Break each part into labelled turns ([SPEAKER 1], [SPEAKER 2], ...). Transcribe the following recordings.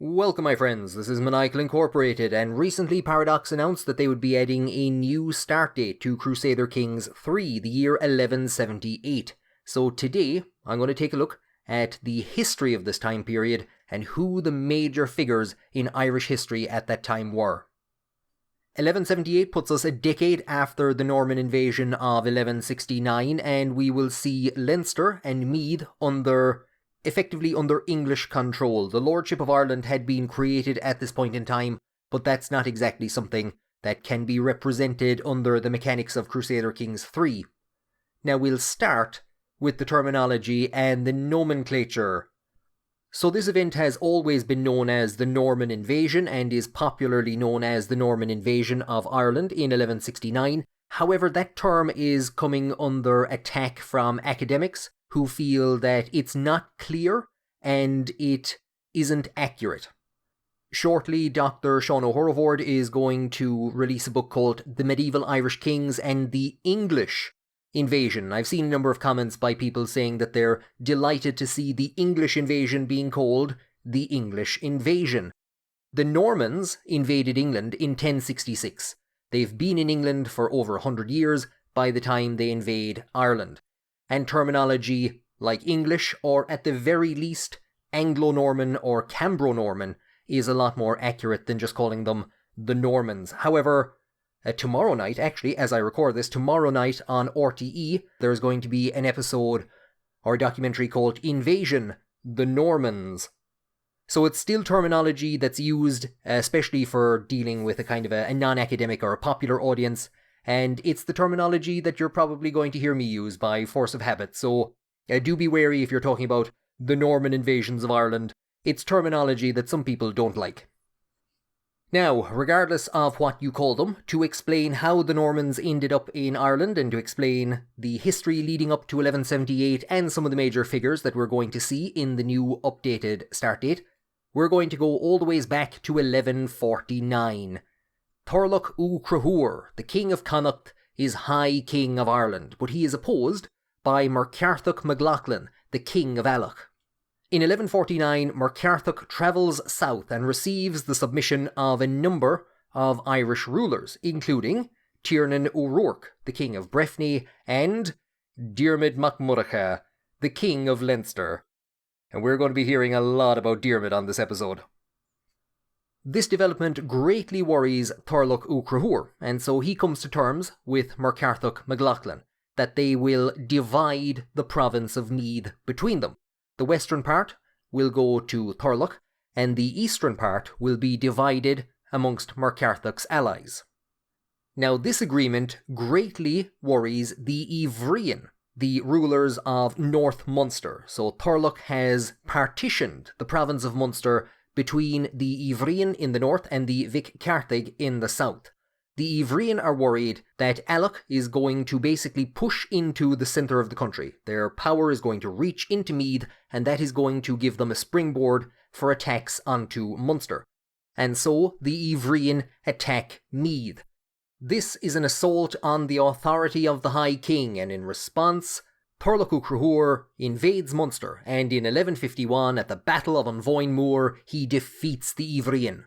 [SPEAKER 1] Welcome my friends, this is Maniacal Inc, and recently Paradox announced that they would be adding a new start date to Crusader Kings III, the year 1178. So today, I'm going to take a look at the history of this time period and who the major figures in Irish history at that time were. 1178 puts us a decade after the Norman invasion of 1169, and we will see Leinster and Meath effectively under English control. The Lordship of Ireland had been created at this point in time, but that's not exactly something that can be represented under the mechanics of Crusader Kings III. Now we'll start with the terminology and the nomenclature. So this event has always been known as the Norman Invasion and is popularly known as the Norman Invasion of Ireland in 1169. However, that term is coming under attack from academics who feel that it's not clear and it isn't accurate. Shortly, Dr. Sean O'Horovord is going to release a book called The Medieval Irish Kings and the English Invasion. I've seen a number of comments by people saying that they're delighted to see the English invasion being called the English Invasion. The Normans invaded England in 1066. They've been in England for over 100 years by the time they invade Ireland. And terminology like English, or at the very least Anglo-Norman or Cambro-Norman, is a lot more accurate than just calling them the Normans. However, tomorrow night, actually, as I record this, tomorrow night on RTE, there's going to be an episode or documentary called Invasion, the Normans. So it's still terminology that's used, especially for dealing with a kind of a non-academic or a popular audience, and it's the terminology that you're probably going to hear me use by force of habit, so do be wary if you're talking about the Norman invasions of Ireland. It's terminology that some people don't like. Now, regardless of what you call them, to explain how the Normans ended up in Ireland and to explain the history leading up to 1178 and some of the major figures that we're going to see in the new updated start date, we're going to go all the ways back to 1149. Thorlogh Ú Chruthóir, the King of Connacht, is High King of Ireland, but he is opposed by Murcartach MacLachlan, the King of Alloch. In 1149, Murcartach travels south and receives the submission of a number of Irish rulers, including Tiernan O'Rourke, the King of Breffni, and Diarmid Mac Murchadh, the King of Leinster. And we're going to be hearing a lot about Diarmid on this episode. This development greatly worries Thorlogh Ú Chruthóir, and so he comes to terms with Murcartach MacLachlan that they will divide the province of Meath between them. The western part will go to Thorlogh, and the eastern part will be divided amongst Murcartach's allies. Now this agreement greatly worries the Ivrian, the rulers of North Munster. So Thorlogh has partitioned the province of Munster between the Ivrian in the north and the Vic Carthage in the south. The Ivrian are worried that Alloch is going to basically push into the centre of the country. Their power is going to reach into Meath, and that is going to give them a springboard for attacks onto Munster. And so the Ivrian attack Meath. This is an assault on the authority of the High King, and in response, Thorlogh Ú Chruthóir invades Munster, and in 1151, at the Battle of Unvoyne Moor, he defeats the Ivrian.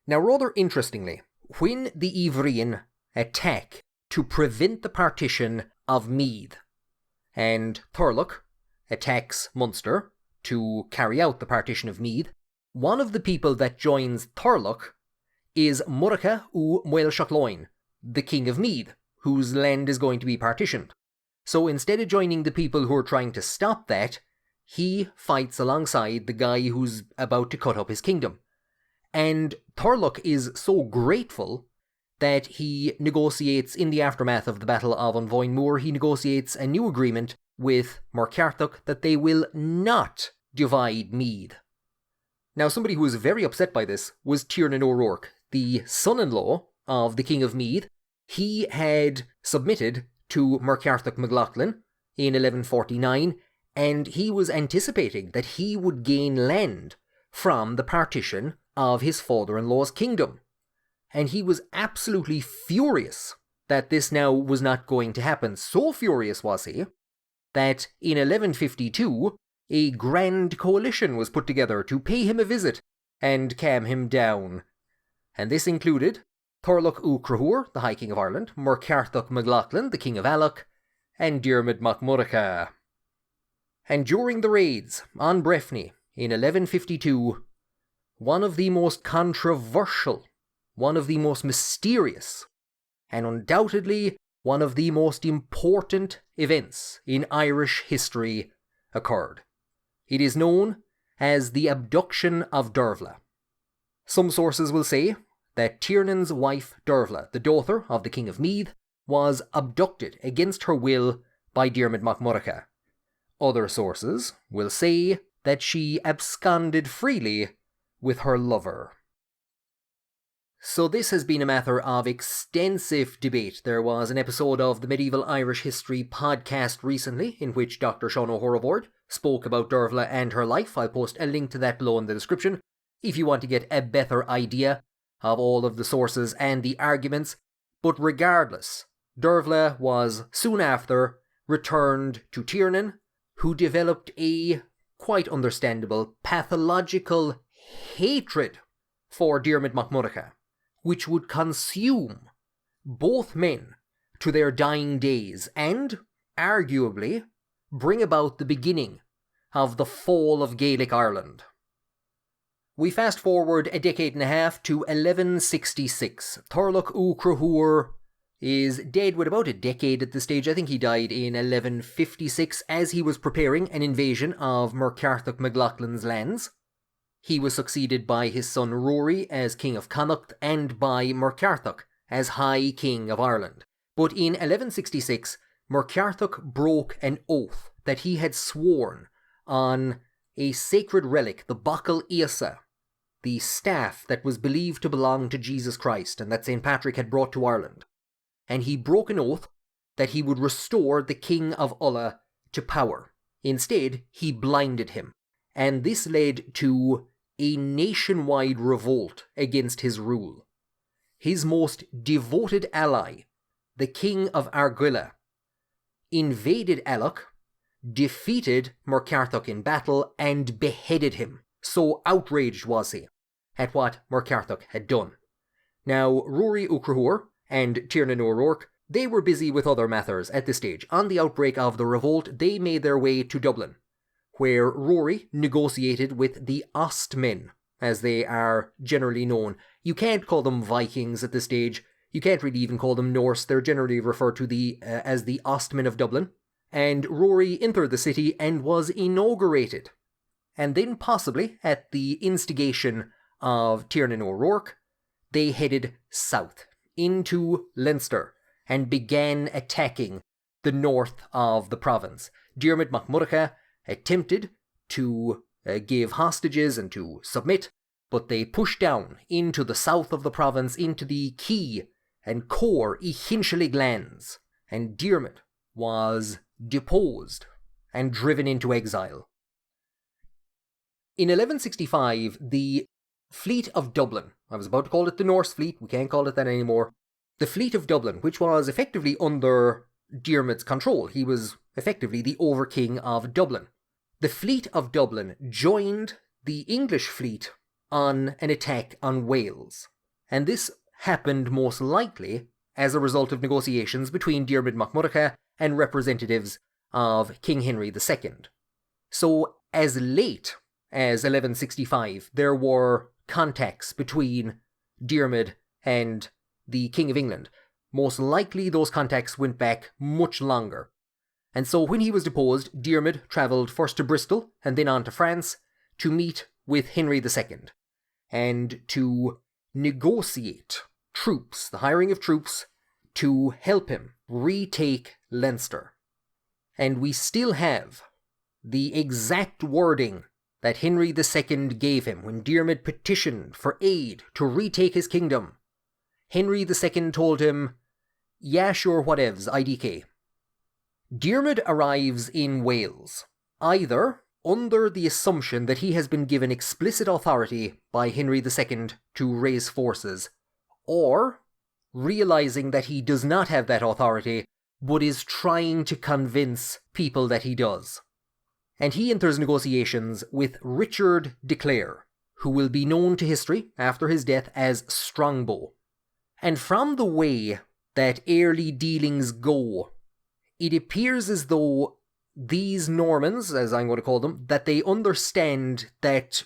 [SPEAKER 1] Now rather interestingly, when the Ivrian attack to prevent the partition of Meath, and Thorlogh attacks Munster to carry out the partition of Meath, one of the people that joins Thorlogh is Murchadh Ú Maelchachlainn, the King of Meath, whose land is going to be partitioned. So instead of joining the people who are trying to stop that, he fights alongside the guy who's about to cut up his kingdom. And Thorlogh is so grateful that he negotiates, in the aftermath of the Battle of Unvoyne Moor, he negotiates a new agreement with Murcartach that they will not divide Meath. Now somebody who was very upset by this was Tiernan O'Rourke, the son-in-law of the King of Meath. He had submitted to Murcartach MacLachlan in 1149, and he was anticipating that he would gain land from the partition of his father-in-law's kingdom. And he was absolutely furious that this now was not going to happen. So furious was he that in 1152 a grand coalition was put together to pay him a visit and calm him down. And this included Thorlach Uachtarúr, the High King of Ireland, Murcartach MacLachlan, the King of Alloch, and Diarmid Mac Murcha. And during the raids on Breffni in 1152, one of the most controversial, one of the most mysterious, and undoubtedly one of the most important events in Irish history occurred. It is known as the abduction of Dervla. Some sources will say that Tiernan's wife Dervla, the daughter of the King of Meath, was abducted against her will by Diarmid Mac Murcha. Other sources will say that she absconded freely with her lover. So this has been a matter of extensive debate. There was an episode of the Medieval Irish History podcast recently in which Dr. Sean O'Horroward spoke about Dervla and her life. I'll post a link to that below in the description if you want to get a better idea of all of the sources and the arguments. But regardless, Dervla was soon after returned to Tiernan, who developed a quite understandable pathological hatred for Diarmid Mac Murcha, which would consume both men to their dying days and, arguably, bring about the beginning of the fall of Gaelic Ireland. We fast forward a decade and a half to 1166. Thorlach Uachtarúr is dead with about a decade at this stage. I think he died in 1156 as he was preparing an invasion of Murcartach MacLachlan's lands. He was succeeded by his son Rory as King of Connacht and by Murcartach as High King of Ireland. But in 1166, Murcartach broke an oath that he had sworn on a sacred relic, the Bachal Isa, the staff that was believed to belong to Jesus Christ and that St. Patrick had brought to Ireland. And he broke an oath that he would restore the King of Ulla to power. Instead, he blinded him, and this led to a nationwide revolt against his rule. His most devoted ally, the King of Argyll, invaded Alloch, defeated Murcartach in battle, and beheaded him. So outraged was he at what Murcartach had done. Now, Rory O'Connor and Tiernan O'Rourke, they were busy with other matters at this stage. On the outbreak of the revolt, they made their way to Dublin, where Rory negotiated with the Ostmen, as they are generally known. You can't call them Vikings at this stage. You can't really even call them Norse. They're generally referred to as the Ostmen of Dublin. And Rory entered the city and was inaugurated. And then possibly, at the instigation of Tiernan O'Rourke, they headed south into Leinster and began attacking the north of the province. Diarmid Mac Murcha attempted to give hostages and to submit, but they pushed down into the south of the province, into the key and core Ichinshalig lands, and Diarmid was deposed and driven into exile. In 1165, the Fleet of Dublin, I was about to call it the Norse Fleet, we can't call it that anymore, the Fleet of Dublin, which was effectively under Diarmid's control, he was effectively the Over-King of Dublin. The Fleet of Dublin joined the English fleet on an attack on Wales, and this happened most likely as a result of negotiations between Diarmid Mac Murcha and representatives of King Henry II. So, as late as 1165, there were contacts between Diarmid and the King of England. Most likely those contacts went back much longer. And so when he was deposed, Diarmid travelled first to Bristol and then on to France to meet with Henry II and to negotiate troops, the hiring of troops, to help him retake Leinster. And we still have the exact wording that Henry II gave him when Diarmid petitioned for aid to retake his kingdom. Henry II told him, "Yeah, sure, whatevs, IDK." Diarmid arrives in Wales, either under the assumption that he has been given explicit authority by Henry II to raise forces, or realizing that he does not have that authority, but is trying to convince people that he does. And he enters negotiations with Richard de Clare, who will be known to history after his death as Strongbow. And from the way that early dealings go, it appears as though these Normans, as I'm going to call them, that they understand that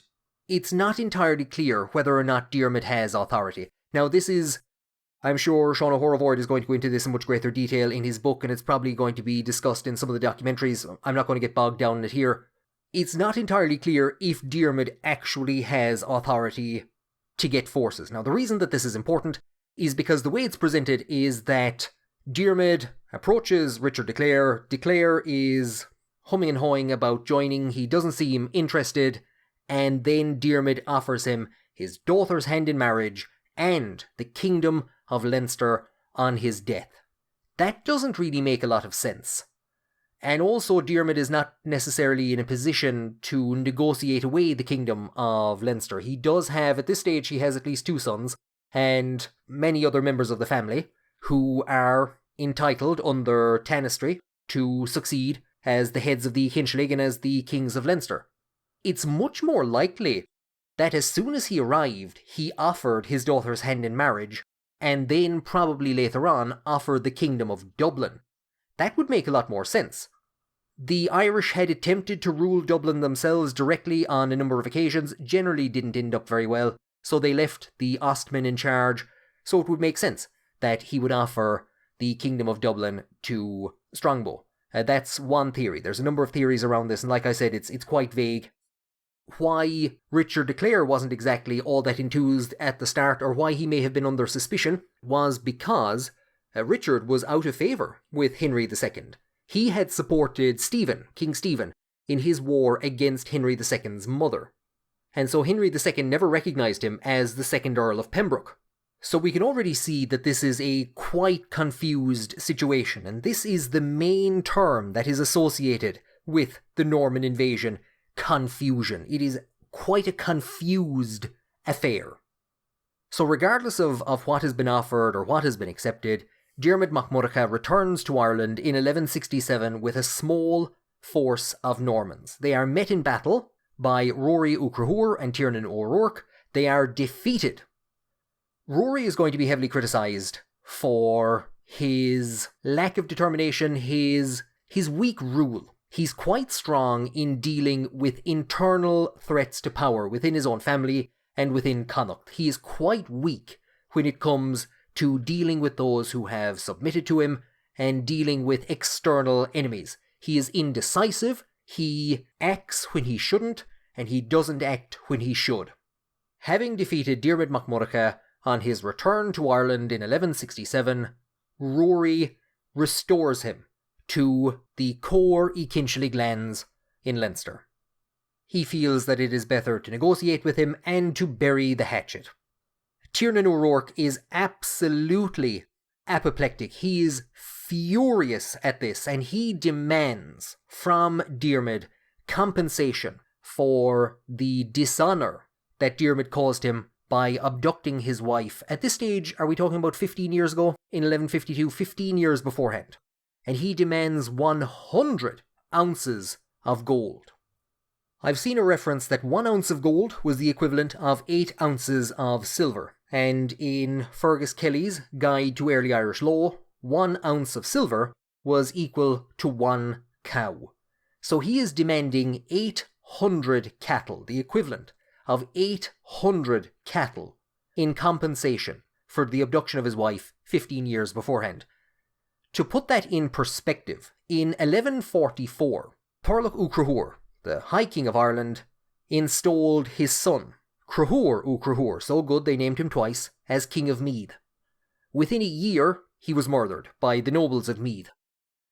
[SPEAKER 1] it's not entirely clear whether or not Diarmid has authority. Now this is, I'm sure Sean O'Horavoord is going to go into this in much greater detail in his book, and it's probably going to be discussed in some of the documentaries. I'm not going to get bogged down in it here. It's not entirely clear if Diarmid actually has authority to get forces. Now the reason that this is important is because the way it's presented is that Diarmid approaches Richard de Clare. De Clare is humming and hawing about joining. He doesn't seem interested. And then Diarmid offers him his daughter's hand in marriage and the kingdom of Leinster on his death. That doesn't really make a lot of sense. And also Diarmid is not necessarily in a position to negotiate away the kingdom of Leinster. He does have, at this stage, he has at least 2 sons and many other members of the family who are entitled under Tanistry to succeed as the heads of the Kinshlig and as the kings of Leinster. It's much more likely that as soon as he arrived, he offered his daughter's hand in marriage, and then probably later on offered the kingdom of Dublin. That would make a lot more sense. The Irish had attempted to rule Dublin themselves directly on a number of occasions, generally didn't end up very well, so they left the Ostmen in charge, so it would make sense that he would offer the kingdom of Dublin to Strongbow. That's one theory. There's a number of theories around this, and like I said, it's quite vague. Why Richard de Clare wasn't exactly all that enthused at the start, or why he may have been under suspicion, was because Richard was out of favour with Henry II. He had supported Stephen, King Stephen, in his war against Henry II's mother. And so Henry II never recognised him as the second Earl of Pembroke. So we can already see that this is a quite confused situation, and this is the main term that is associated with the Norman invasion: confusion. It is quite a confused affair. So regardless of what has been offered or what has been accepted, Diarmid Mac Murchadh returns to Ireland in 1167 with a small force of Normans. They are met in battle by Rory O'Connor and Tiernan O'Rourke. They are defeated. Rory is going to be heavily criticised for his lack of determination, his weak rule. He's quite strong in dealing with internal threats to power within his own family and within Connacht. He is quite weak when it comes to dealing with those who have submitted to him and dealing with external enemies. He is indecisive, he acts when he shouldn't, and he doesn't act when he should. Having defeated Diarmid Mac Murchadh on his return to Ireland in 1167, Rory restores him to the core Kinshlig lands in Leinster. He feels that it is better to negotiate with him and to bury the hatchet. Tiernan O'Rourke is absolutely apoplectic. He is furious at this, and he demands from Diarmid compensation for the dishonour that Diarmid caused him by abducting his wife. At this stage, are we talking about 15 years ago? In 1152, 15 years beforehand. And he demands 100 ounces of gold. I've seen a reference that 1 ounce of gold was the equivalent of 8 ounces of silver. And in Fergus Kelly's Guide to Early Irish Law, 1 ounce of silver was equal to 1 cow. So he is demanding 800 cattle, the equivalent of 800 cattle, in compensation for the abduction of his wife 15 years beforehand. To put that in perspective, in 1144, Turlough O'Cruthur, the High King of Ireland, installed his son, Cruthur O'Cruthur, so good they named him twice, as King of Meath. Within a year, he was murdered by the nobles of Meath,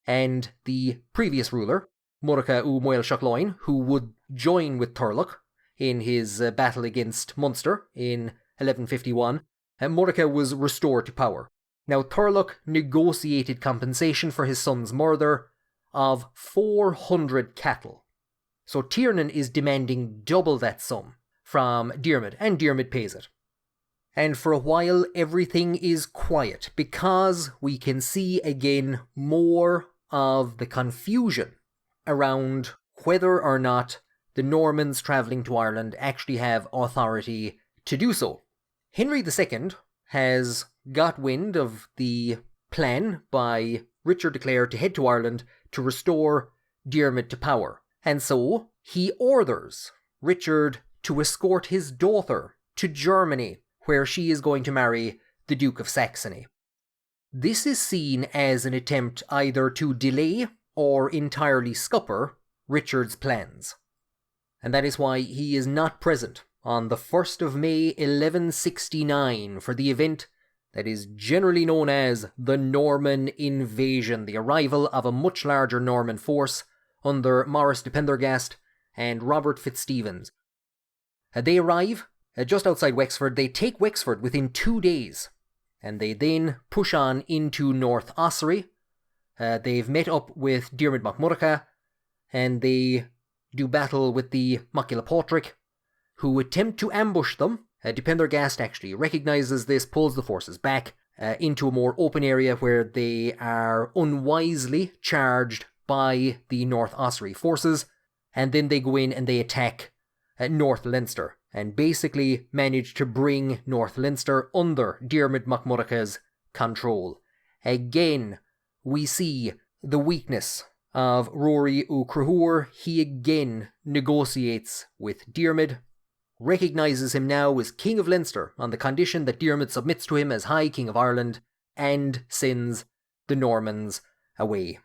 [SPEAKER 1] and the previous ruler, Murchadh Ó Mael Seachloin, who would join with Turlough in his battle against Munster in 1151, Murchadh was restored to power. Now Turlough negotiated compensation for his son's murder of 400 cattle. So Tiernan is demanding double that sum from Diarmid, and Diarmid pays it. And for a while everything is quiet, because we can see again more of the confusion around whether or not the Normans travelling to Ireland actually have authority to do so. Henry II has got wind of the plan by Richard de Clare to head to Ireland to restore Diarmid to power, and so he orders Richard to escort his daughter to Germany, where she is going to marry the Duke of Saxony. This is seen as an attempt either to delay or entirely scupper Richard's plans, and that is why he is not present on the 1st of May 1169 for the event that is generally known as the Norman Invasion, the arrival of a much larger Norman force under Maurice de Pendergast and Robert Fitzstephen. They arrive just outside Wexford. They take Wexford within 2 days, and they then push on into North Ossory. They've met up with Diarmid mac Murchadh, and they do battle with the Macula Pádraig, who attempt to ambush them. De Pendergast actually recognises this, pulls the forces back into a more open area where they are unwisely charged by the North Ossory forces, and then they go in and they attack North Leinster, and basically manage to bring North Leinster under Diarmid mac Murchagh's control. Again, we see the weakness of Rory O'Connor. He again negotiates with Diarmid, recognises him now as King of Leinster on the condition that Diarmid submits to him as High King of Ireland, and sends the Normans away.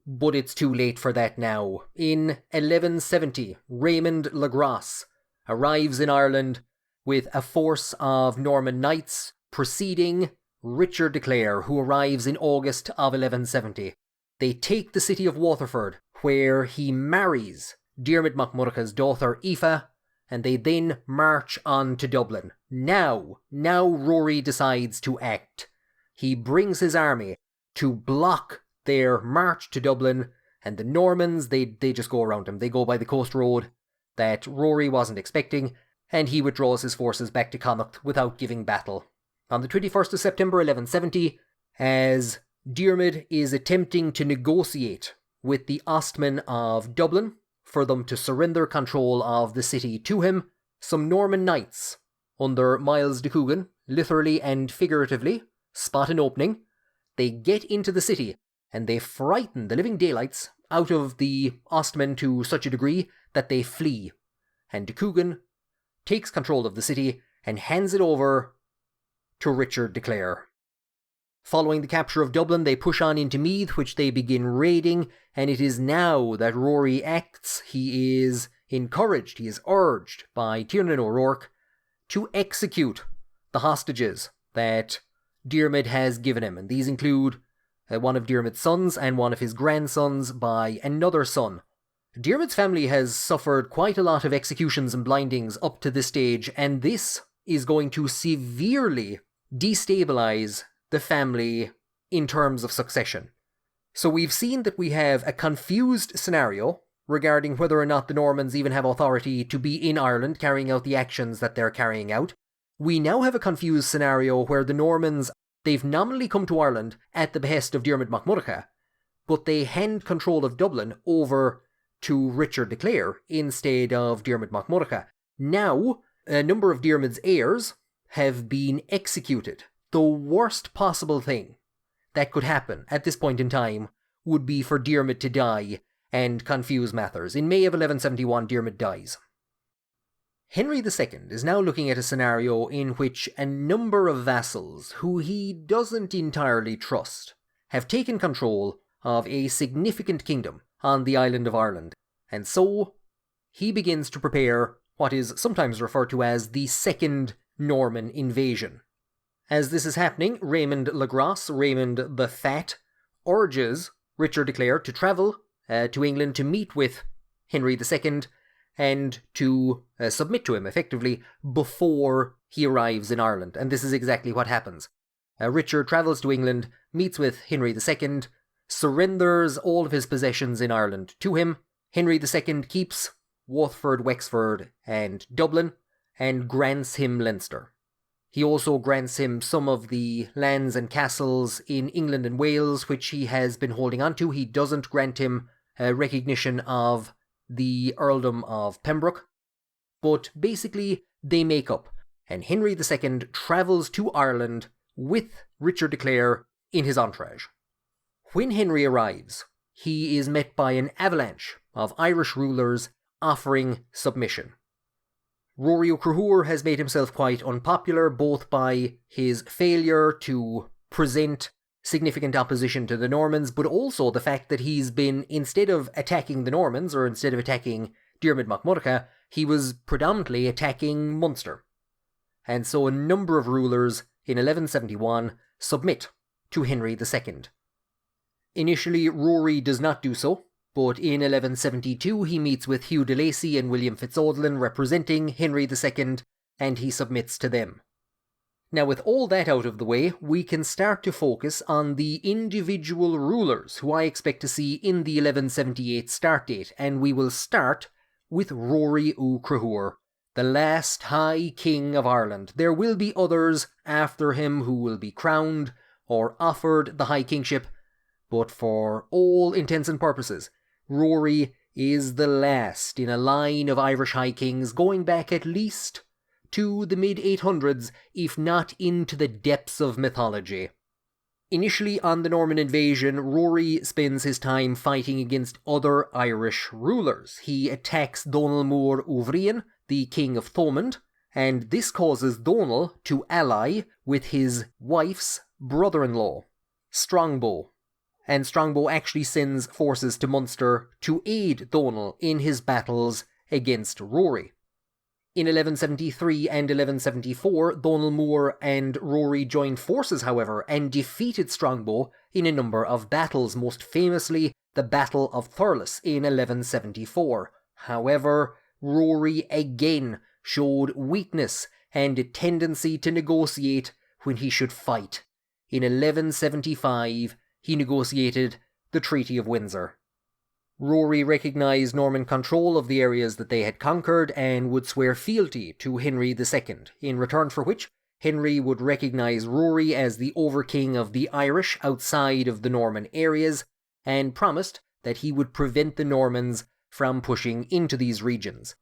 [SPEAKER 1] But it's too late for that now. In 1170, Raymond le Gros arrives in Ireland with a force of Norman knights preceding Richard de Clare, who arrives in August of 1170. They take the city of Waterford, where he marries Diarmid mac Murchagh's daughter Aoife, and they then march on to Dublin. Now Rory decides to act. He brings his army to block their march to Dublin, and the Normans, they just go around him. They go by the coast road that Rory wasn't expecting, and he withdraws his forces back to Connacht without giving battle. On the 21st of September 1170, as Diarmid is attempting to negotiate with the Ostmen of Dublin for them to surrender control of the city to him, some Norman knights under Miles de Coogan, literally and figuratively, spot an opening. They get into the city and they frighten the living daylights out of the Ostmen to such a degree that they flee, and de Coogan takes control of the city and hands it over to Richard de Clare. Following the capture of Dublin, they push on into Meath, which they begin raiding, and it is now that Rory acts. He is encouraged, he is urged by Tiernan O'Rourke to execute the hostages that Diarmid has given him, and these include one of Diarmid's sons and one of his grandsons by another son. Diarmid's family has suffered quite a lot of executions and blindings up to this stage, and this is going to severely destabilise the family in terms of succession. So we've seen that we have a confused scenario regarding whether or not the Normans even have authority to be in Ireland carrying out the actions that they're carrying out. We now have a confused scenario where the Normans, they've nominally come to Ireland at the behest of Diarmid mac Murchadh, but they hand control of Dublin over to Richard de Clare instead of Diarmid mac Murchadh. Now, a number of Diarmid's heirs have been executed. The worst possible thing that could happen at this point in time would be for Diarmid to die and confuse matters. In May of 1171, Diarmid dies. Henry II is now looking at a scenario in which a number of vassals, who he doesn't entirely trust, have taken control of a significant kingdom on the island of Ireland, and so he begins to prepare what is sometimes referred to as the Second Norman Invasion. As this is happening, Raymond le Gros, Raymond the Fat, urges Richard de Clare to travel to England to meet with Henry II and to submit to him effectively before he arrives in Ireland. And this is exactly what happens. Richard travels to England, meets with Henry II, surrenders all of his possessions in Ireland to him. Henry II keeps Waterford, Wexford and Dublin and grants him Leinster. He also grants him some of the lands and castles in England and Wales which he has been holding on to. He doesn't grant him recognition of the earldom of Pembroke, but basically they make up, and Henry II travels to Ireland with Richard de Clare in his entourage. When Henry arrives, he is met by an avalanche of Irish rulers offering submission. Rory O'Connor has made himself quite unpopular, both by his failure to present significant opposition to the Normans, but also the fact that he's been, instead of attacking the Normans, or instead of attacking Diarmid Mac Murchadh, he was predominantly attacking Munster. And so a number of rulers in 1171 submit to Henry II. Initially, Rory does not do so, but in 1172 he meets with Hugh de Lacy and William Fitzaudlin representing Henry II, and he submits to them. Now, with all that out of the way, we can start to focus on the individual rulers who I expect to see in the 1178 start date, and we will start with Rory O'Connor, the last High King of Ireland. There will be others after him who will be crowned or offered the High Kingship, but for all intents and purposes, Rory is the last in a line of Irish High Kings going back at least to the mid-800s, if not into the depths of mythology. Initially on the Norman invasion, Rory spends his time fighting against other Irish rulers. He attacks Donal Mór Uvrian, the King of Thomond, and this causes Donal to ally with his wife's brother-in-law, Strongbow. And Strongbow actually sends forces to Munster to aid Donal in his battles against Rory. In 1173 and 1174, Donal Mór and Rory joined forces, however, and defeated Strongbow in a number of battles, most famously the Battle of Thurles in 1174. However, Rory again showed weakness and a tendency to negotiate when he should fight. In 1175, he negotiated the Treaty of Windsor. Rory recognised Norman control of the areas that they had conquered and would swear fealty to Henry II, in return for which Henry would recognise Rory as the overking of the Irish outside of the Norman areas, and promised that he would prevent the Normans from pushing into these regions.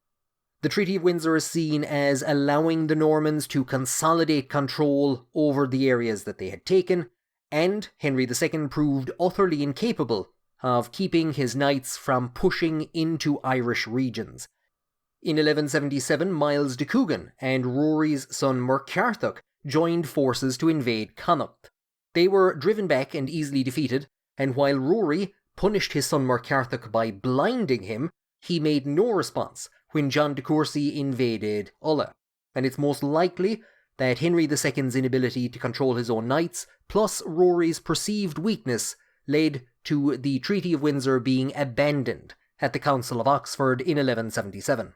[SPEAKER 1] The Treaty of Windsor is seen as allowing the Normans to consolidate control over the areas that they had taken, and Henry II proved utterly incapable of keeping his knights from pushing into Irish regions. In 1177, Miles de Coogan and Rory's son Murcarthach joined forces to invade Connacht. They were driven back and easily defeated, and while Rory punished his son Murcarthach by blinding him, he made no response when John de Courcy invaded Ulla. And it's most likely that Henry II's inability to control his own knights, plus Rory's perceived weakness, led to the Treaty of Windsor being abandoned at the Council of Oxford in 1177.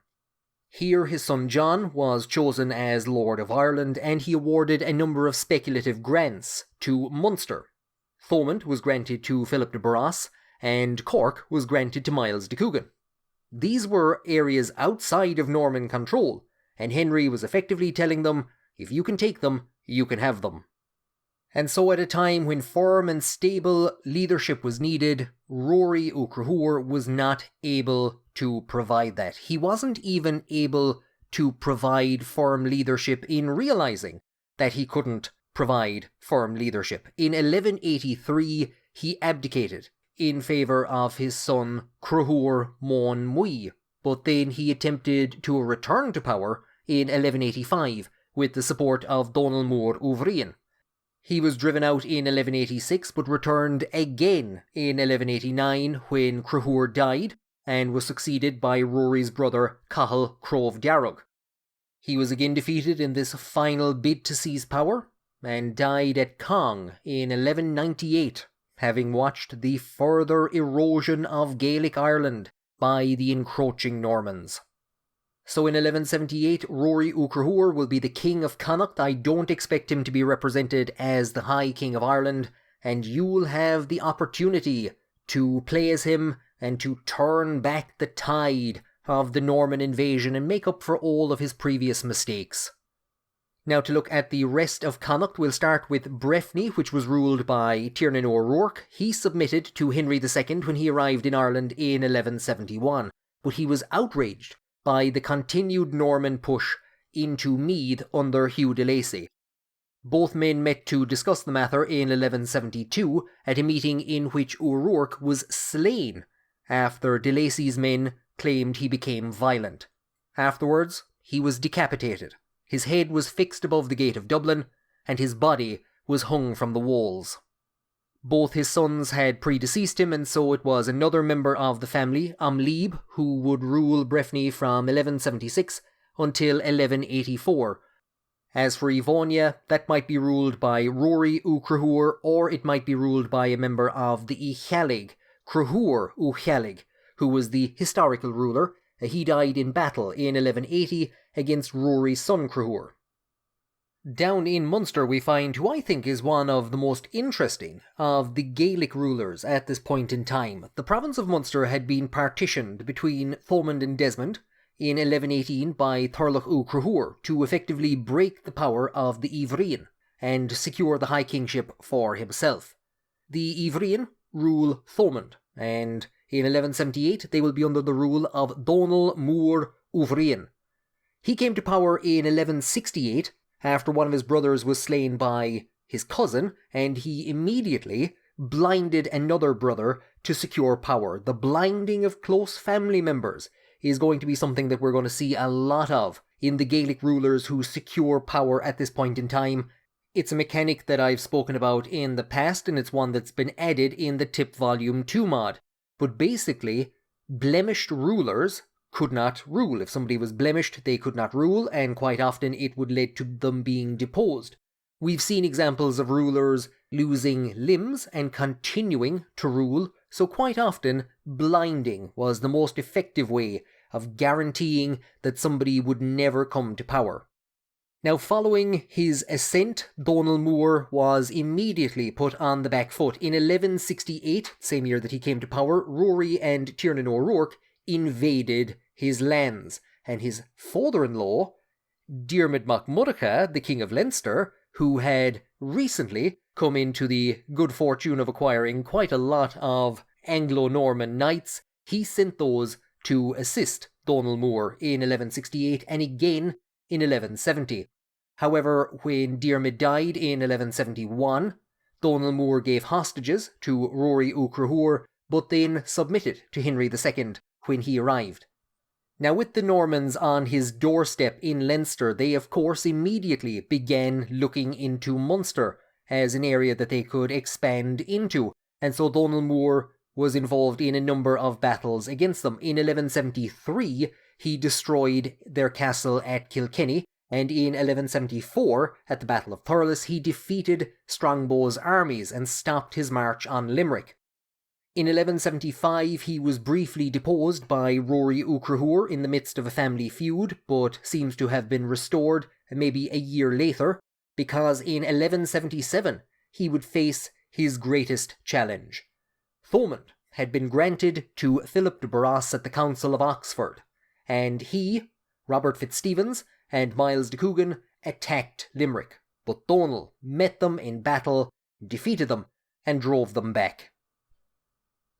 [SPEAKER 1] Here his son John was chosen as Lord of Ireland, and he awarded a number of speculative grants to Munster. Thomond was granted to Philip de Barras, and Cork was granted to Miles de Coogan. These were areas outside of Norman control, and Henry was effectively telling them, if you can take them, you can have them. And so at a time when firm and stable leadership was needed, Rory O'Connor was not able to provide that. He wasn't even able to provide firm leadership in realising that he couldn't provide firm leadership. In 1183, he abdicated in favour of his son Cruthór Mon Mui, but then he attempted to return to power in 1185 with the support of Donal Mór Uvrian. He was driven out in 1186 but returned again in 1189 when Cruthór died and was succeeded by Rory's brother Cathal Crove Dearug. He was again defeated in this final bid to seize power and died at Cong in 1198, having watched the further erosion of Gaelic Ireland by the encroaching Normans. So in 1178, Rory O'Connor will be the King of Connacht. I don't expect him to be represented as the High King of Ireland, and you'll have the opportunity to play as him and to turn back the tide of the Norman invasion and make up for all of his previous mistakes. Now to look at the rest of Connacht, we'll start with Breffni, which was ruled by Tiernan O'Rourke. He submitted to Henry II when he arrived in Ireland in 1171. but he was outraged by the continued Norman push into Meath under Hugh de Lacy. Both men met to discuss the matter in 1172 at a meeting in which O'Rourke was slain after de Lacy's men claimed he became violent. Afterwards, he was decapitated. His head was fixed above the gate of Dublin, and his body was hung from the walls. Both his sons had predeceased him, and so it was another member of the family, Amlib, who would rule Breffni from 1176 until 1184. As for Ivonia, that might be ruled by Rory O'Connor, or it might be ruled by a member of the Uchalig, Cruhur Uchalig, who was the historical ruler. He died in battle in 1180 against Rory's son Cruhur. Down in Munster we find who I think is one of the most interesting of the Gaelic rulers at this point in time. The province of Munster had been partitioned between Thomond and Desmond in 1118 by Thorlach O'Cruhur to effectively break the power of the Ivrian and secure the high kingship for himself. The Ivrian rule Thomond, and in 1178 they will be under the rule of Donal Mór Uvrian. He came to power in 1168 after one of his brothers was slain by his cousin, and he immediately blinded another brother to secure power. The blinding of close family members is going to be something that we're going to see a lot of in the Gaelic rulers who secure power at this point in time. It's a mechanic that I've spoken about in the past, and it's one that's been added in the Tip Volume 2 mod. But basically, blemished rulers could not rule. If somebody was blemished, they could not rule, and quite often it would lead to them being deposed. We've seen examples of rulers losing limbs and continuing to rule, so quite often blinding was the most effective way of guaranteeing that somebody would never come to power. Now, following his ascent, Donal Mór was immediately put on the back foot. In 1168, same year that he came to power, Rory and Tiernan O'Rourke invaded his lands, and his father-in-law, Diarmid mac Murdocha, the King of Leinster, who had recently come into the good fortune of acquiring quite a lot of Anglo-Norman knights, he sent those to assist Donal Mór in 1168 and again in 1170. However, when Diarmid died in 1171, Donal Mór gave hostages to Rory O'Connor, but then submitted to Henry II when he arrived. Now, with the Normans on his doorstep in Leinster, they of course immediately began looking into Munster as an area that they could expand into, and so Donal Mór was involved in a number of battles against them. In 1173, he destroyed their castle at Kilkenny, and in 1174, at the Battle of Thurles, he defeated Strongbow's armies and stopped his march on Limerick. In 1175, he was briefly deposed by Rory O'Connor in the midst of a family feud, but seems to have been restored maybe a year later, because in 1177, he would face his greatest challenge. Thomond had been granted to Philip de Barras at the Council of Oxford, and he, Robert Fitzstephen, and Miles de Coogan attacked Limerick, but Donal met them in battle, defeated them, and drove them back.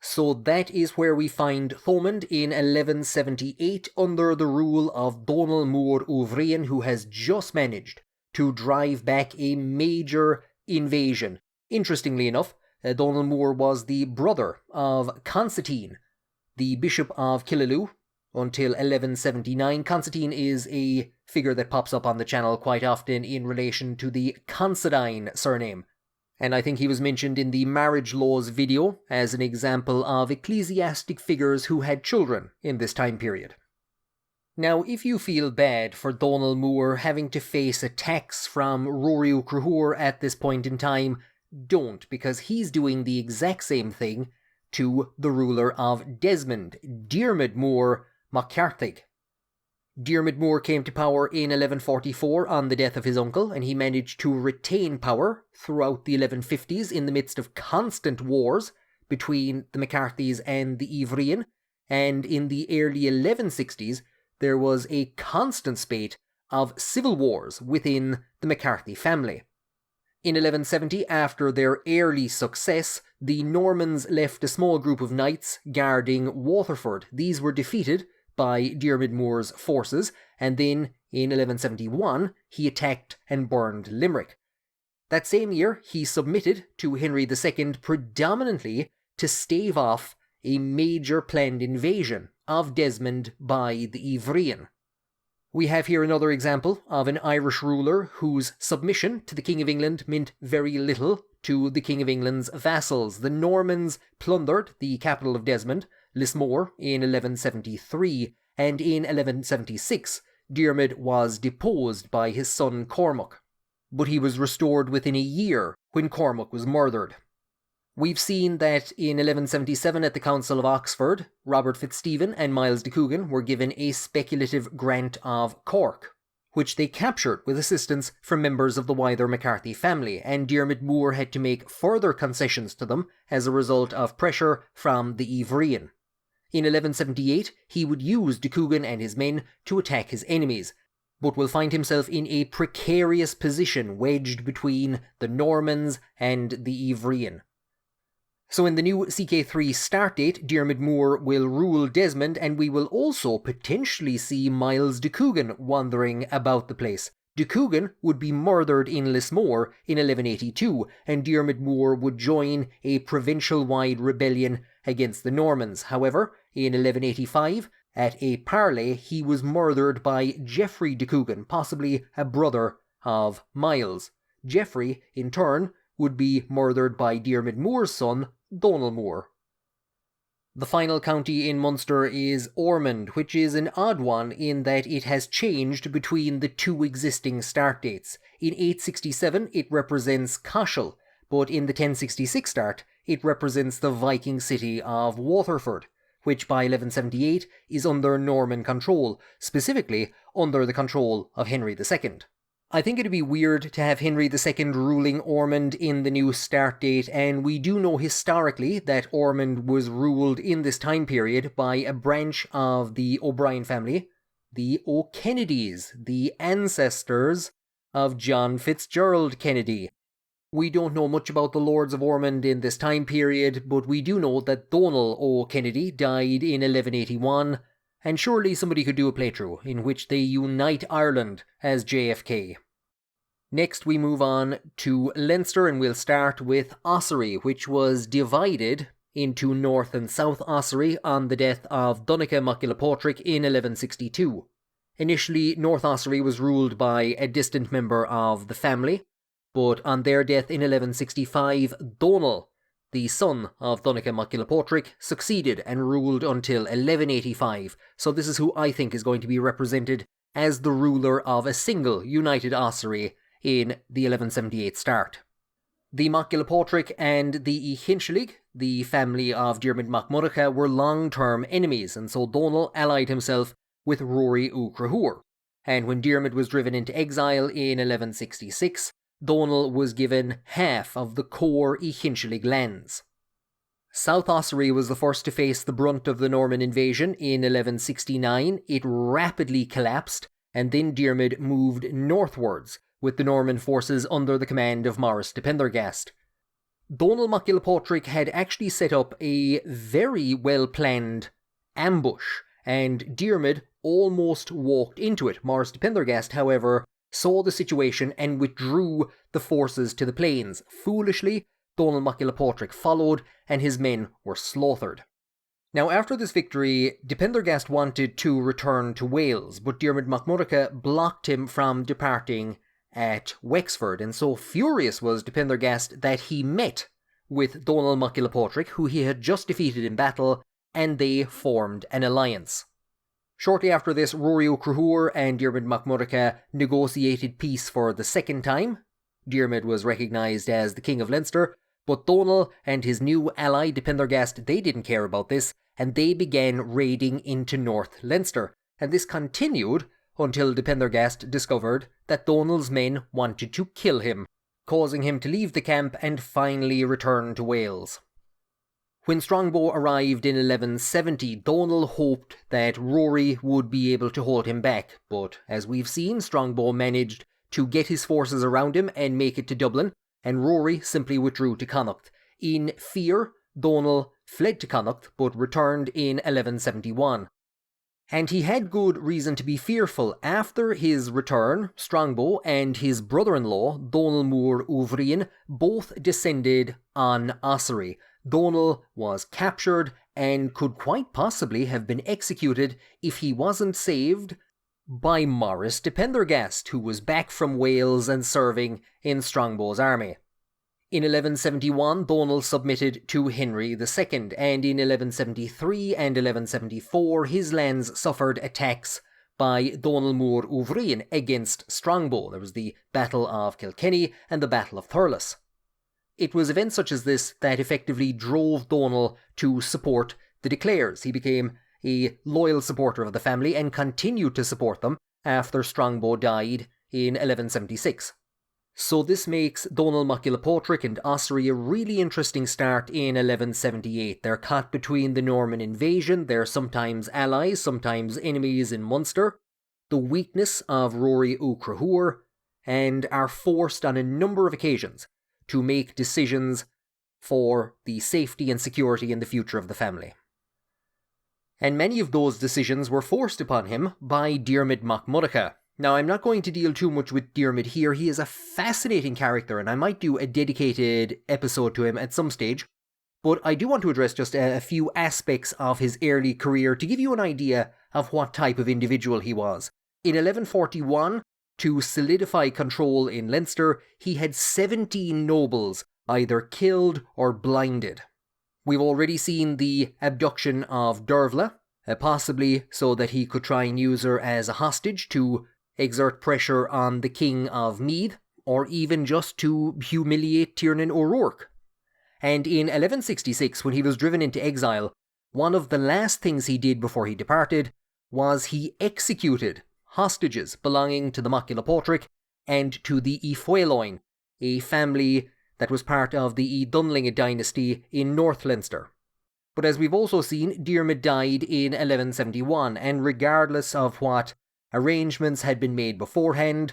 [SPEAKER 1] So that is where we find Thomond in 1178 under the rule of Donal Mór Uvrian, who has just managed to drive back a major invasion. Interestingly enough, Donal Mór was the brother of Constantine, the Bishop of Killaloe, until 1179. Constantine is a figure that pops up on the channel quite often in relation to the Considine surname, and I think he was mentioned in the marriage laws video as an example of ecclesiastic figures who had children in this time period. Now, if you feel bad for Donal Mór having to face attacks from Rory O'Connor at this point in time, don't, because he's doing the exact same thing to the ruler of Desmond, Diarmid Mór MacCarthaigh. Diarmid Mór came to power in 1144 on the death of his uncle, and he managed to retain power throughout the 1150s in the midst of constant wars between the MacCarthys and the Ivrian, and in the early 1160s there was a constant spate of civil wars within the MacCarthy family. In 1170, after their early success, the Normans left a small group of knights guarding Waterford. These were defeated by Diarmaid Moore's forces, and then in 1171 he attacked and burned Limerick. That same year he submitted to Henry II predominantly to stave off a major planned invasion of Desmond by the Ivorian. We have here another example of an Irish ruler whose submission to the King of England meant very little to the King of England's vassals. The Normans plundered the capital of Desmond, Lismore, in 1173, and in 1176 Diarmaid was deposed by his son Cormac, but he was restored within a year when Cormac was murdered. We've seen that in 1177 at the Council of Oxford, Robert Fitzstephen and Miles de Coogan were given a speculative grant of Cork, which they captured with assistance from members of the wider McCarthy family, and Diarmaid Moore had to make further concessions to them as a result of pressure from the Ivorian. In 1178, he would use de Coogan and his men to attack his enemies, but will find himself in a precarious position wedged between the Normans and the Ivorian. So in the new CK3 start date, Diarmaid Moore will rule Desmond, and we will also potentially see Miles de Coogan wandering about the place. De Coogan would be murdered in Lismore in 1182, and Diarmaid Moore would join a provincial-wide rebellion against the Normans. However, in 1185, at a parley, he was murdered by Geoffrey de Coogan, possibly a brother of Miles. Geoffrey, in turn, would be murdered by Diarmaid Moore's son, Donal Moore. The final county in Munster is Ormond, which is an odd one in that it has changed between the two existing start dates. In 867 it represents Cashel, but in the 1066 start it represents the Viking city of Waterford, which by 1178 is under Norman control, specifically under the control of Henry II. I think it'd be weird to have Henry II ruling Ormond in the new start date, and we do know historically that Ormond was ruled in this time period by a branch of the O'Brien family, the O'Kennedys, the ancestors of John Fitzgerald Kennedy. We don't know much about the Lords of Ormond in this time period, but we do know that Donal O'Kennedy died in 1181, and surely somebody could do a playthrough in which they unite Ireland as JFK. Next we move on to Leinster, and we'll start with Ossory, which was divided into North and South Ossory on the death of Donncha Mac Gilpatrick in 1162. Initially, North Ossory was ruled by a distant member of the family, but on their death in 1165, Donal, the son of Donncha Mac Gilpatrick, succeeded and ruled until 1185, so this is who I think is going to be represented as the ruler of a single united Ossory in the 1178 start. The Mac Gilpatrick and the Hinchley, the family of Diarmaid Mac Murdocha, were long-term enemies, and so Donal allied himself with Rory O'Connor, and when Diarmaid was driven into exile in 1166, Donal was given half of the core Hinchley lands. South Ossory was the first to face the brunt of the Norman invasion in 1169. It rapidly collapsed, and then Diarmaid moved northwards, with the Norman forces under the command of Maurice de Pendergast. Donal Mac Gilpatrick had actually set up a very well-planned ambush, and Diarmaid almost walked into it. Maurice de Pendergast, however, saw the situation and withdrew the forces to the plains. Foolishly, Donal Mac Gilpatrick followed, and his men were slaughtered. Now, after this victory, de Pendergast wanted to return to Wales, but Diarmaid Mac Murdocha blocked him from departing at Wexford, and so furious was de Pendergast that he met with Donal Mac Gilpatrick, who he had just defeated in battle, and they formed an alliance. Shortly after this, Rory O'Connor and Diarmaid Mac Murdocha negotiated peace for the second time. Diarmaid was recognised as the King of Leinster, but Donal and his new ally de Pendergast, they didn't care about this, and they began raiding into North Leinster, and this continued until de Pendergast discovered that Donal's men wanted to kill him, causing him to leave the camp and finally return to Wales. When Strongbow arrived in 1170, Donal hoped that Rory would be able to hold him back, but as we've seen, Strongbow managed to get his forces around him and make it to Dublin, and Rory simply withdrew to Connacht. In fear, Donal fled to Connacht, but returned in 1171. And he had good reason to be fearful. After his return, Strongbow and his brother-in-law, Donal Mór Uvrian, both descended on Ossory. Donal was captured and could quite possibly have been executed if he wasn't saved by Maurice de Pendergast, who was back from Wales and serving in Strongbow's army. In 1171, Donal submitted to Henry II, and in 1173 and 1174 his lands suffered attacks by Donal Mór Uvrian against Strongbow. There was the Battle of Kilkenny and the Battle of Thurles. It was events such as this that effectively drove Donal to support the de Clares. He became a loyal supporter of the family and continued to support them after Strongbow died in 1176. So this makes Donal Mac Gilpótric and Ossory a really interesting start in 1178. They're caught between the Norman invasion, they're sometimes allies, sometimes enemies in Munster, the weakness of Rory O'Connor, and are forced on a number of occasions to make decisions for the safety and security and the future of the family. And many of those decisions were forced upon him by Diarmid Mac Murdocha. Now, I'm not going to deal too much with Diarmid here. He is a fascinating character, and I might do a dedicated episode to him at some stage. But I do want to address just a few aspects of his early career to give you an idea of what type of individual he was. In 1141, to solidify control in Leinster, he had 17 nobles either killed or blinded. We've already seen the abduction of Dervla, possibly so that he could try and use her as a hostage to exert pressure on the King of Meath, or even just to humiliate Tiernan O'Rourke. And in 1166, when he was driven into exile, one of the last things he did before he departed was he executed hostages belonging to the Mac Gilpótric and to the Ifoiloin, a family that was part of the Dunlinge dynasty in North Leinster. But as we've also seen, Diarmid died in 1171, and regardless of what arrangements had been made beforehand,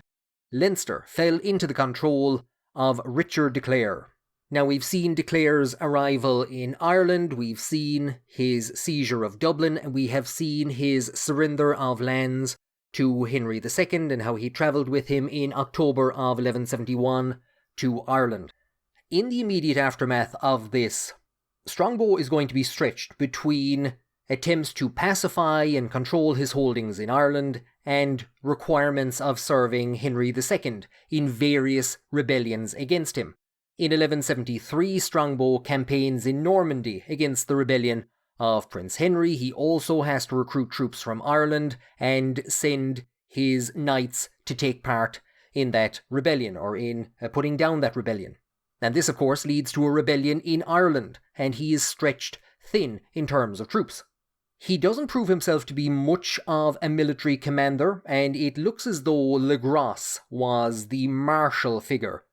[SPEAKER 1] Leinster fell into the control of Richard de Clare. Now, we've seen de Clare's arrival in Ireland, we've seen his seizure of Dublin, and we have seen his surrender of lands to Henry II and how he travelled with him in October of 1171 to Ireland. In the immediate aftermath of this, Strongbow is going to be stretched between attempts to pacify and control his holdings in Ireland and requirements of serving Henry II in various rebellions against him. In 1173, Strongbow campaigns in Normandy against the rebellion of Prince Henry. He also has to recruit troops from Ireland and send his knights to take part in that rebellion, or in putting down that rebellion. And this, of course, leads to a rebellion in Ireland, and he is stretched thin in terms of troops. He doesn't prove himself to be much of a military commander, and it looks as though Le Gros was the martial figure.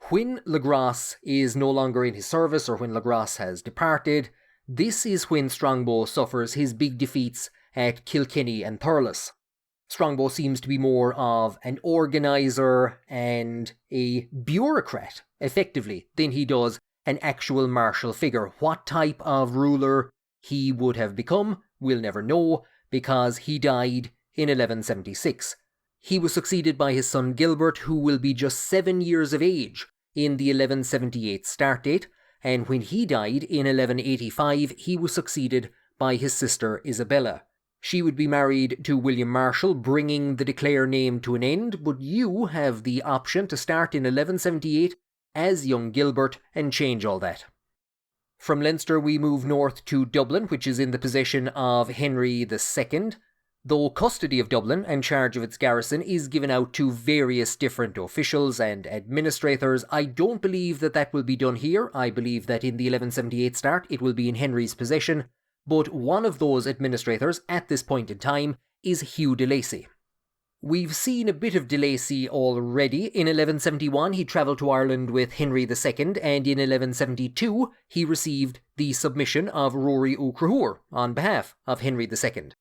[SPEAKER 1] When Le Gros is no longer in his service, or when Le Gros has departed, this is when Strongbow suffers his big defeats at Kilkenny and Thurles. Strongbow seems to be more of an organiser and a bureaucrat, effectively, than he does an actual martial figure. What type of ruler he would have become, we'll never know, because he died in 1176. He was succeeded by his son Gilbert, who will be just 7 years of age in the 1178 start date, and when he died in 1185, he was succeeded by his sister Isabella. She would be married to William Marshall, bringing the de Clare name to an end, but you have the option to start in 1178 as young Gilbert and change all that. From Leinster we move north to Dublin, which is in the possession of Henry II, though custody of Dublin and charge of its garrison is given out to various different officials and administrators. I don't believe that that will be done here. I believe that in the 1178 start it will be in Henry's possession, but one of those administrators at this point in time is Hugh de Lacy. We've seen a bit of de Lacy already. In 1171 he travelled to Ireland with Henry II, and in 1172 he received the submission of Rory O'Connor on behalf of Henry II.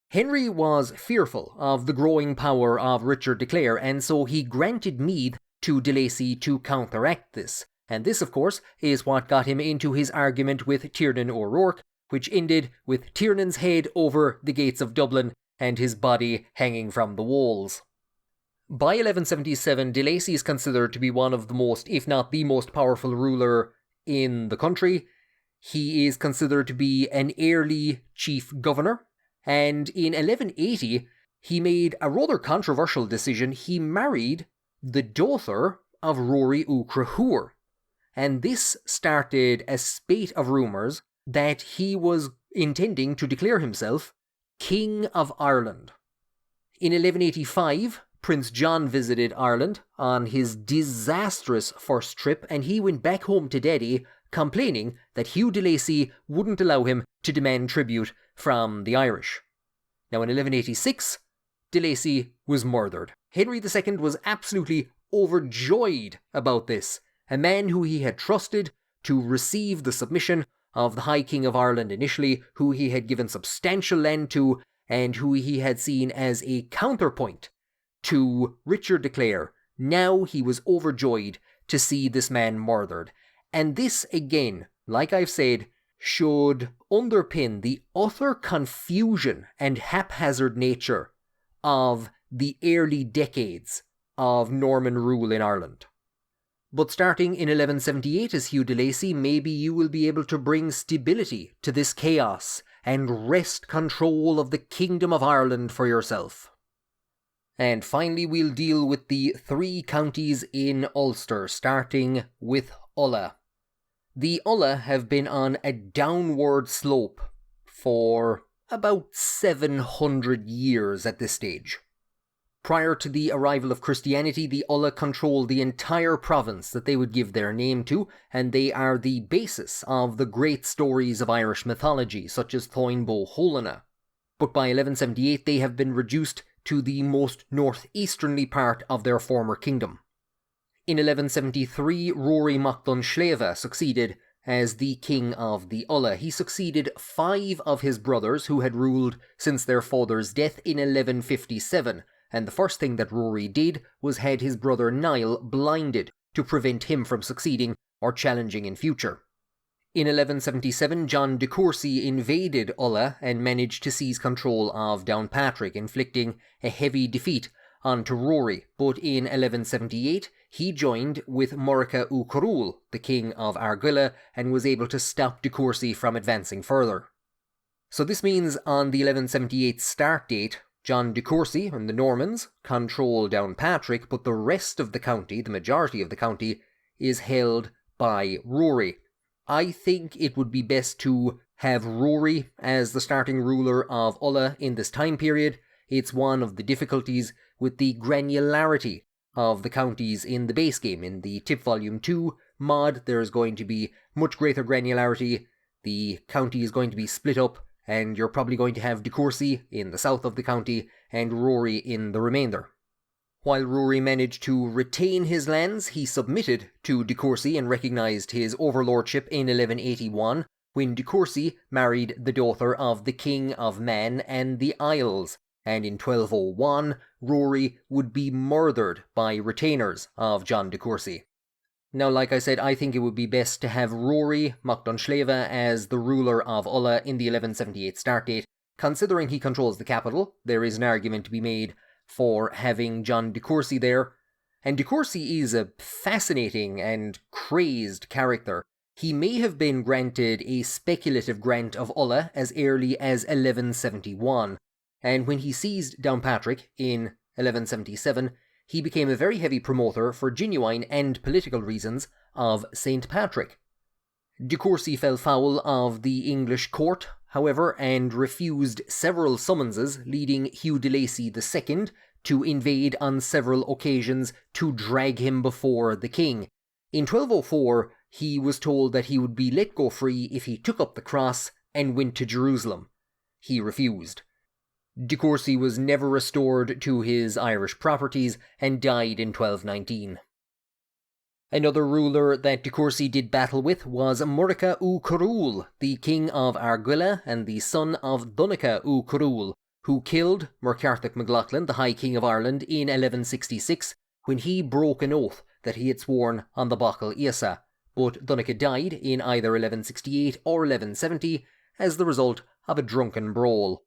[SPEAKER 1] Henry was fearful of the growing power of Richard de Clare, and so he granted Meath to de Lacy to counteract this. And this, of course, is what got him into his argument with Tiernan O'Rourke, which ended with Tiernan's head over the gates of Dublin and his body hanging from the walls. By 1177, de Lacy is considered to be one of the most, if not the most powerful ruler in the country. He is considered to be an early chief governor, and in 1180, he made a rather controversial decision. He married the daughter of Rory O'Connor, and this started a spate of rumours that he was intending to declare himself King of Ireland. In 1185, Prince John visited Ireland on his disastrous first trip, and he went back home to Daddy complaining that Hugh de Lacy wouldn't allow him to demand tribute from the Irish. Now in 1186, de Lacy was murdered. Henry II was absolutely overjoyed about this, a man who he had trusted to receive the submission of the High King of Ireland initially, who he had given substantial land to, and who he had seen as a counterpoint to Richard de Clare. Now he was overjoyed to see this man murdered. And this, again, like I've said, should underpin the utter confusion and haphazard nature of the early decades of Norman rule in Ireland. But starting in 1178 as Hugh de Lacy, maybe you will be able to bring stability to this chaos and wrest control of the Kingdom of Ireland for yourself. And finally, we'll deal with the 3 counties in Ulster, starting with Ulla. The Ulla have been on a downward slope for about 700 years at this stage. Prior to the arrival of Christianity, the Ulla controlled the entire province that they would give their name to, and they are the basis of the great stories of Irish mythology, such as Thoinbo Holana. But by 1178, they have been reduced to the most northeasternly part of their former kingdom. In 1173, Rory Macdonsleva succeeded as the king of the Ulla. He succeeded 5 of his brothers who had ruled since their father's death in 1157, and the first thing that Rory did was had his brother Niall blinded to prevent him from succeeding or challenging in future. In 1177, John de Courcy invaded Ulla and managed to seize control of Downpatrick, inflicting a heavy defeat onto Rory, but in 1178 he joined with Murcha O'Connor, the king of Argyll, and was able to stop de Courcy from advancing further. So this means on the 1178 start date, John de Courcy and the Normans control Downpatrick, but the rest of the county, the majority of the county, is held by Rory. I think it would be best to have Rory as the starting ruler of Ulla in this time period. It's one of the difficulties with the granularity of the counties in the base game. In the Tip Volume 2 mod, there is going to be much greater granularity. The county is going to be split up, and you're probably going to have de Courcy in the south of the county and Rory in the remainder. While Rory managed to retain his lands, he submitted to de Courcy and recognised his overlordship in 1181, when de Courcy married the daughter of the King of Man and the Isles, and in 1201, Rory would be murdered by retainers of John de Courcy. Now, like I said, I think it would be best to have Rory Macdonsleva as the ruler of Ulla in the 1178 start date. Considering he controls the capital, there is an argument to be made for having John de Courcy there. And de Courcy is a fascinating and crazed character. He may have been granted a speculative grant of Ulla as early as 1171, and when he seized Downpatrick in 1177, he became a very heavy promoter for genuine and political reasons of St. Patrick. De Courcy fell foul of the English court, however, and refused several summonses, leading Hugh de Lacy II to invade on several occasions to drag him before the king. In 1204, he was told that he would be let go free if he took up the cross and went to Jerusalem. He refused. De Courcy was never restored to his Irish properties and died in 1219. Another ruler that de Courcy did battle with was Murcha O'Connor, the king of Argyll and the son of Donnacha O'Connor, who killed Murcartach MacLachlan, the High King of Ireland, in 1166, when he broke an oath that he had sworn on the Bochel Íosa, but Donogh died in either 1168 or 1170 as the result of a drunken brawl.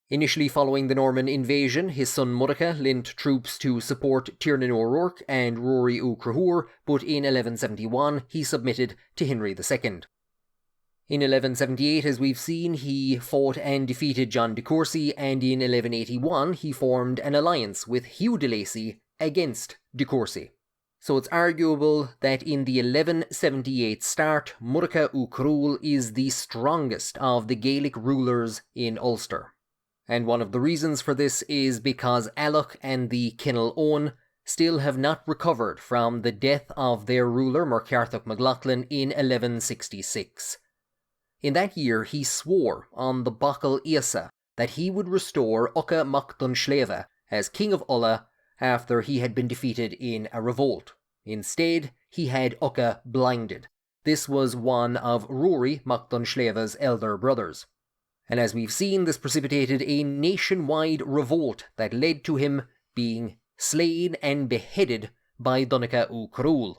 [SPEAKER 1] Initially following the Norman invasion, his son Mudcha lent troops to support Tiernan O'Rourke and Rory O'Connor, but in 1171 he submitted to Henry II. In 1178, as we've seen, he fought and defeated John de Courcy, and in 1181 he formed an alliance with Hugh de Lacy against de Courcy. So it's arguable that in the 1178 start, Mudcha O'Connor is the strongest of the Gaelic rulers in Ulster. And one of the reasons for this is because Alloch and the Cinnal Owen still have not recovered from the death of their ruler Murcartach MacLachlan in 1166. In that year he swore on the Bochel Íosa that he would restore Ucha Mac Dunsleva as King of Ulla after he had been defeated in a revolt. Instead, he had Ucha blinded. This was one of Rory Mac Dunsleva's elder brothers. And as we've seen, this precipitated a nationwide revolt that led to him being slain and beheaded by Donogh O'Connor.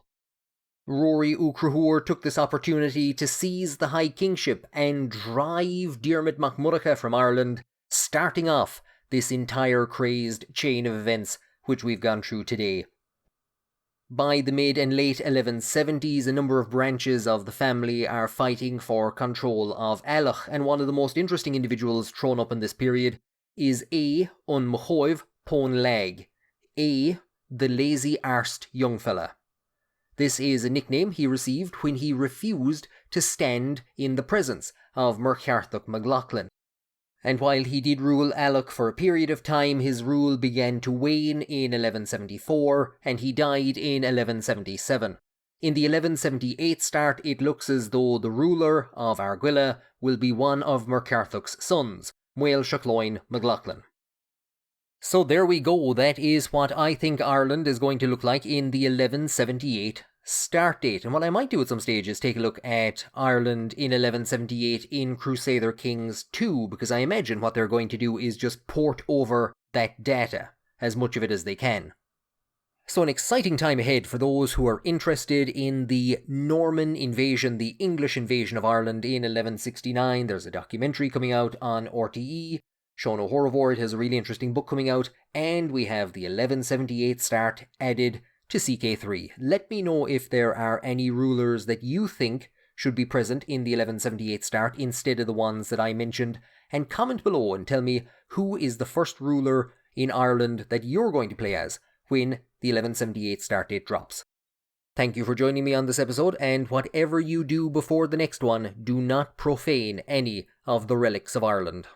[SPEAKER 1] Rory O'Connor took this opportunity to seize the High Kingship and drive Diarmid Mac Mudcha from Ireland, starting off this entire crazed chain of events which we've gone through today. By the mid and late 1170s, a number of branches of the family are fighting for control of Alloch, and one of the most interesting individuals thrown up in this period is A. Unmachoiv Pon Lag, A. the lazy-arsed young fella. This is a nickname he received when he refused to stand in the presence of Murcartach MacLachlan. And while he did rule Alloch for a period of time, his rule began to wane in 1174, and he died in 1177. In the 1178 start, it looks as though the ruler of Arguilla will be one of Murcartach's sons, Muel Shacloin MacLachlan. So there we go, that is what I think Ireland is going to look like in the 1178 start date. And what I might do at some stage is take a look at Ireland in 1178 in Crusader Kings II, because I imagine what they're going to do is just port over that data, as much of it as they can. So an exciting time ahead for those who are interested in the Norman invasion, the English invasion of Ireland in 1169. There's a documentary coming out on RTE. Sean O'Horivord has a really interesting book coming out, and we have the 1178 start added to CK3. Let me know if there are any rulers that you think should be present in the 1178 start instead of the ones that I mentioned, and comment below and tell me who is the first ruler in Ireland that you're going to play as when the 1178 start date drops. Thank you for joining me on this episode, and whatever you do before the next one, do not profane any of the relics of Ireland.